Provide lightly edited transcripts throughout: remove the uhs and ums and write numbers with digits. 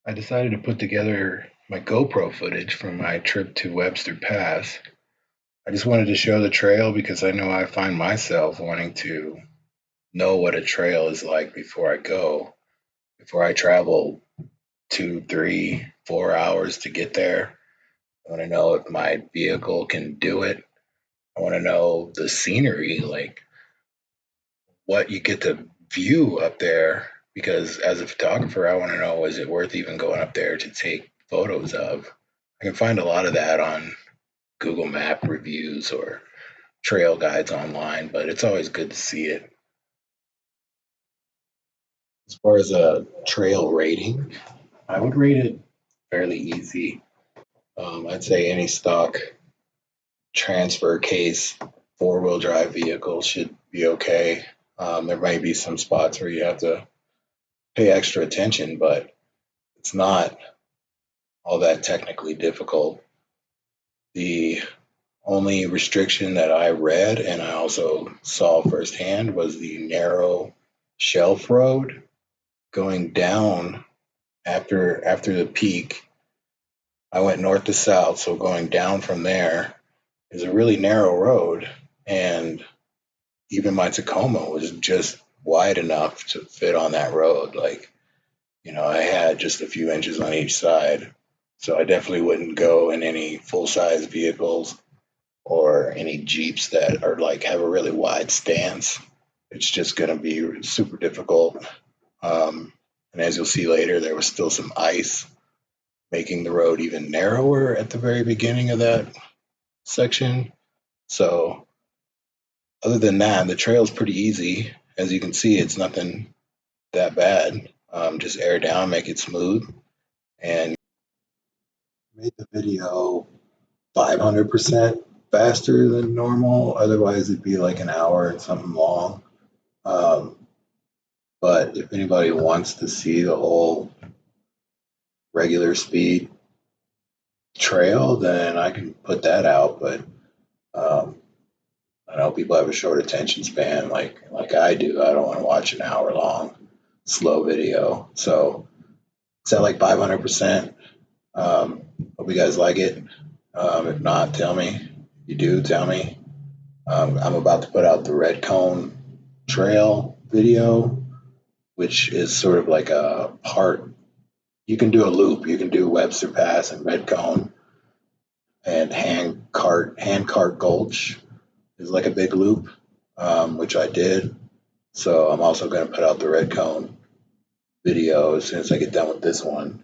I decided to put together my GoPro footage from my trip to Webster Pass. I just wanted to show the trail because I know I find myself wanting to know what a trail is like before I go, before I travel 2, 3, 4 hours to get there. I want to know if my vehicle can do it. I want to know the scenery, like what you get to view up there. Because as a photographer, I want to know, is it worth even going up there to take photos of? I can find a lot of that on Google Map reviews or trail guides online, but it's always good to see it. As far as a trail rating, I would rate it fairly easy. I'd say any stock transfer case 4-wheel drive vehicle should be okay. There might be some spots where you have to pay extra attention, but it's not all that technically difficult. The only restriction that I read and I also saw firsthand was the narrow shelf road going down after the peak. I went north to south, so going down from there is a really narrow road, and even my Tacoma was just wide enough to fit on that road. Like, I had just a few inches on each side. So I definitely wouldn't go in any full size vehicles or any Jeeps that are like have a really wide stance. It's just going to be super difficult. And as you'll see later, there was still some ice making the road even narrower at the very beginning of that section. So other than that, the trail's pretty easy. As you can see, it's nothing that bad. Just air down, make it smooth, and made the video 500% faster than normal. Otherwise, it'd be like an hour and something long. Um, but if anybody wants to see the whole regular speed trail, then I can put that out. But um, I know people have a short attention span, like I do. I don't want to watch an hour long slow video. So it's at like 500%. Hope you guys like it. If not, tell me. If you do, tell me. I'm about to put out the Red Cone Trail video, which is sort of like a part. You can do a loop. You can do Webster Pass and Red Cone, and Handcart Gulch is like a big loop, which I did. So I'm also going to put out the Red Cone video as soon as I get done with this one.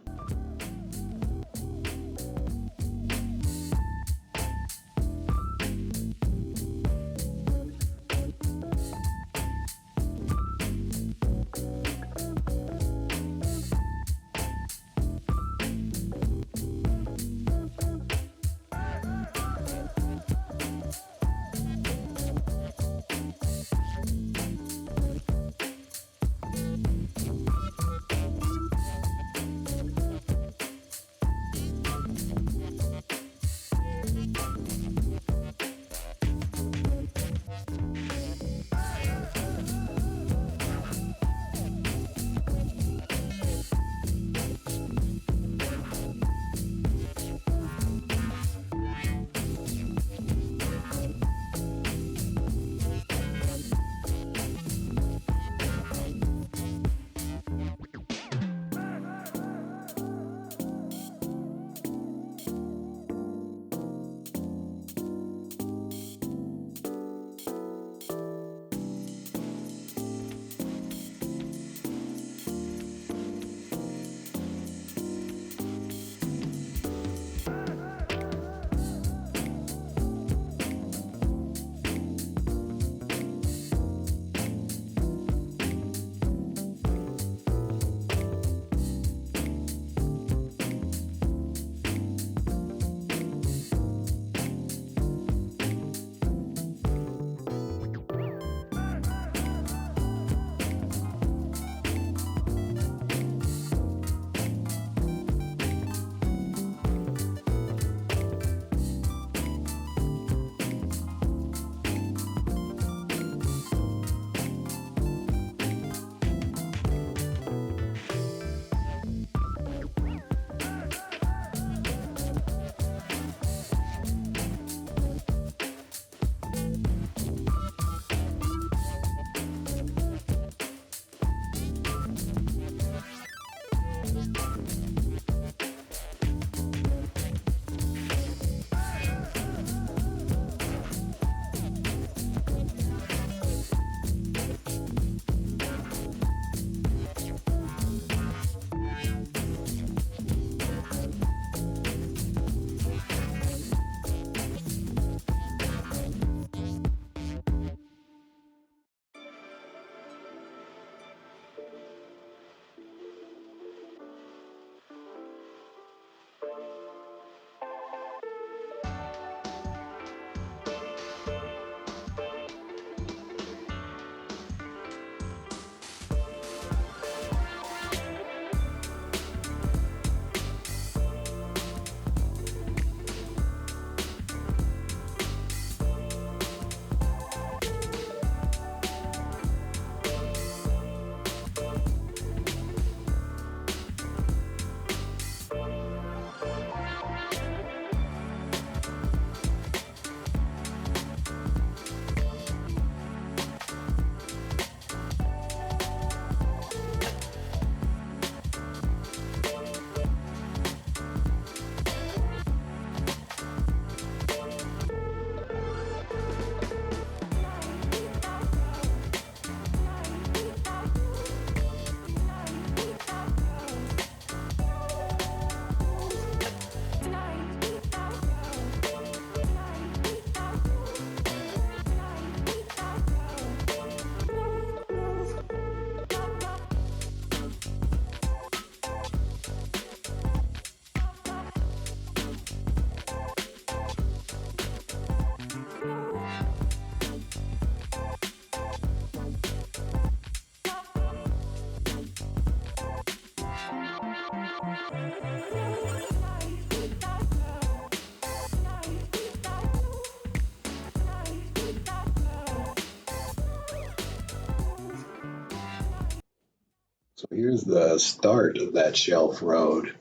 Here's the start of that shelf road.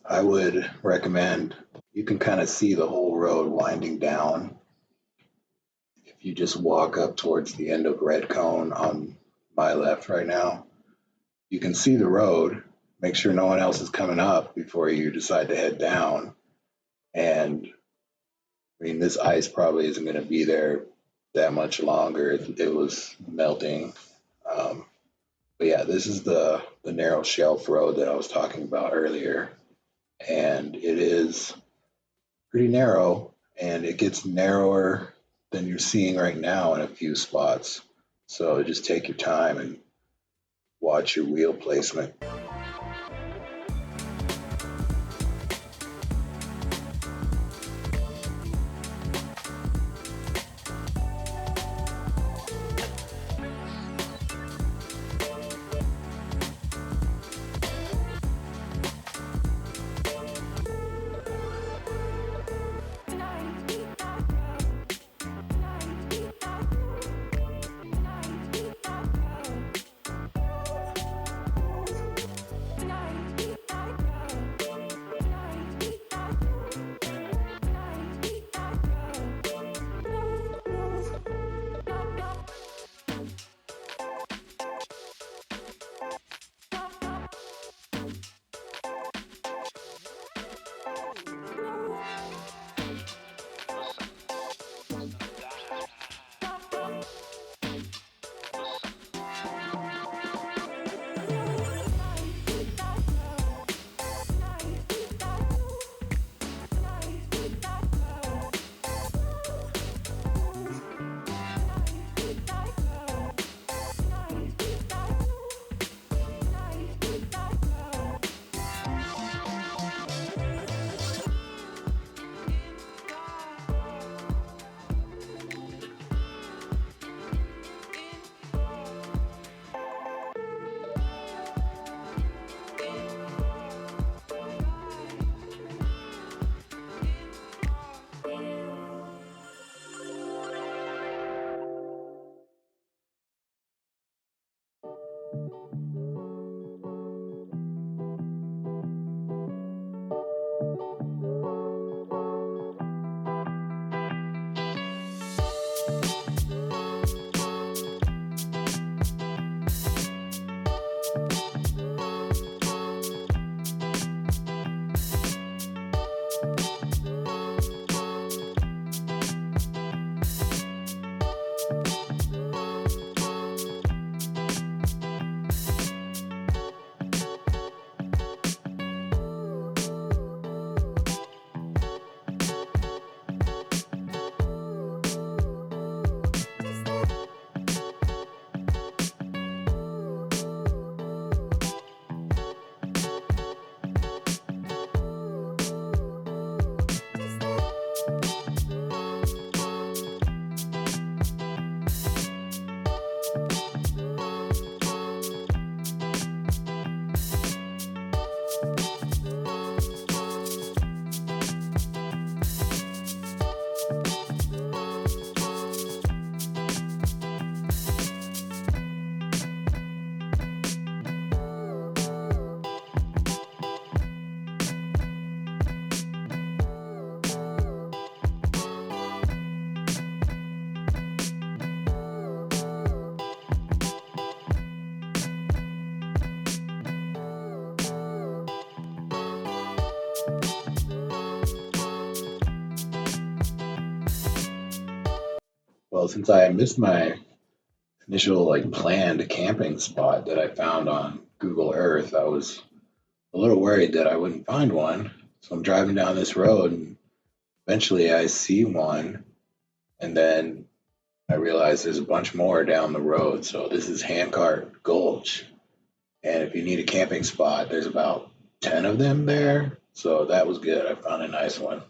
I would recommend, you can kind of see the whole road winding down. If you just walk up towards the end of Red Cone on my left right now, you can see the road. Make sure no one else is coming up before you decide to head down. And I mean, this ice probably isn't going to be there that much longer. It was melting. But yeah, this is the narrow shelf road that I was talking about earlier. And it is pretty narrow, and it gets narrower than you're seeing right now in a few spots. So just take your time and watch your wheel placement. Well, since I missed my initial planned camping spot that I found on Google Earth, I was a little worried that I wouldn't find one. So I'm driving down this road and eventually I see one, and then I realize there's a bunch more down the road. So this is Handcart Gulch. And if you need a camping spot, there's about 10 of them there. So that was good. I found a nice one.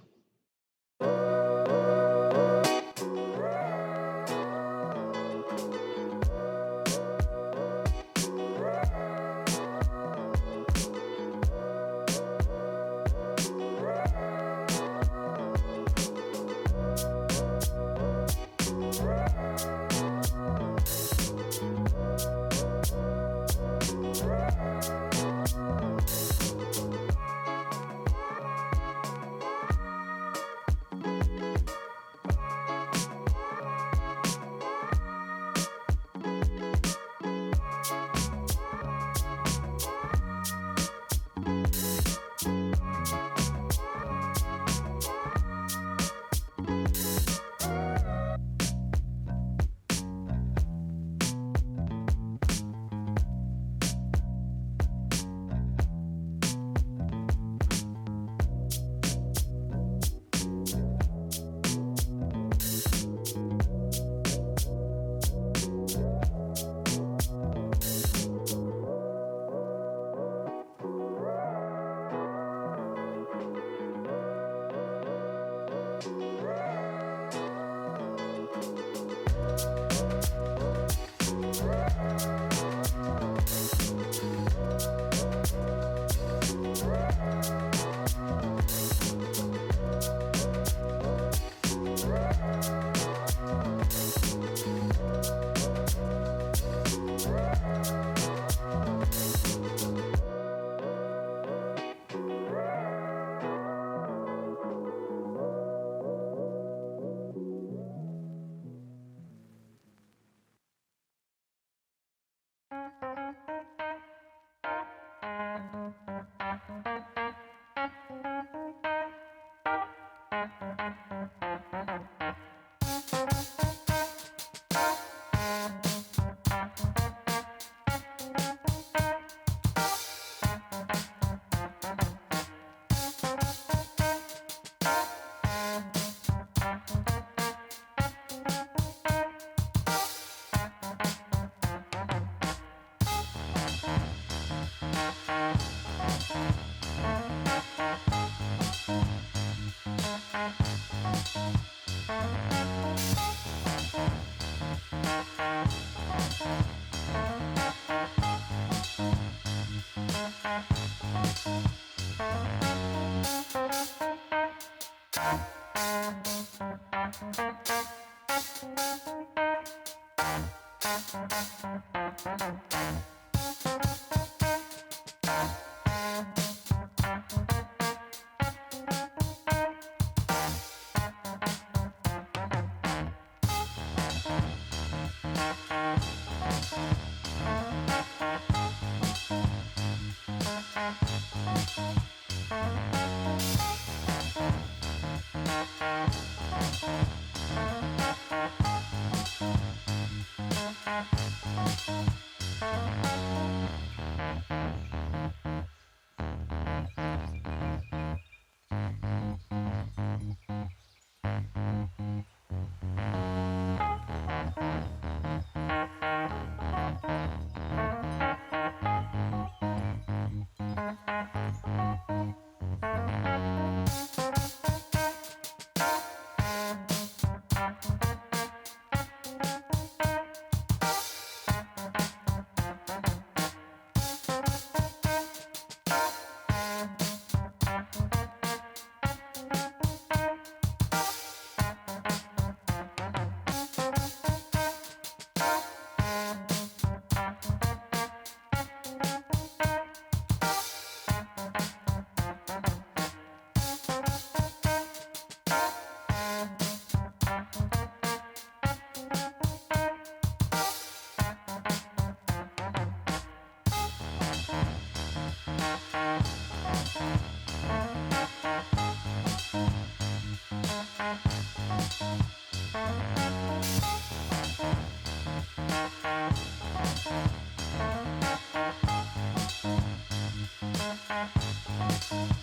Thank you.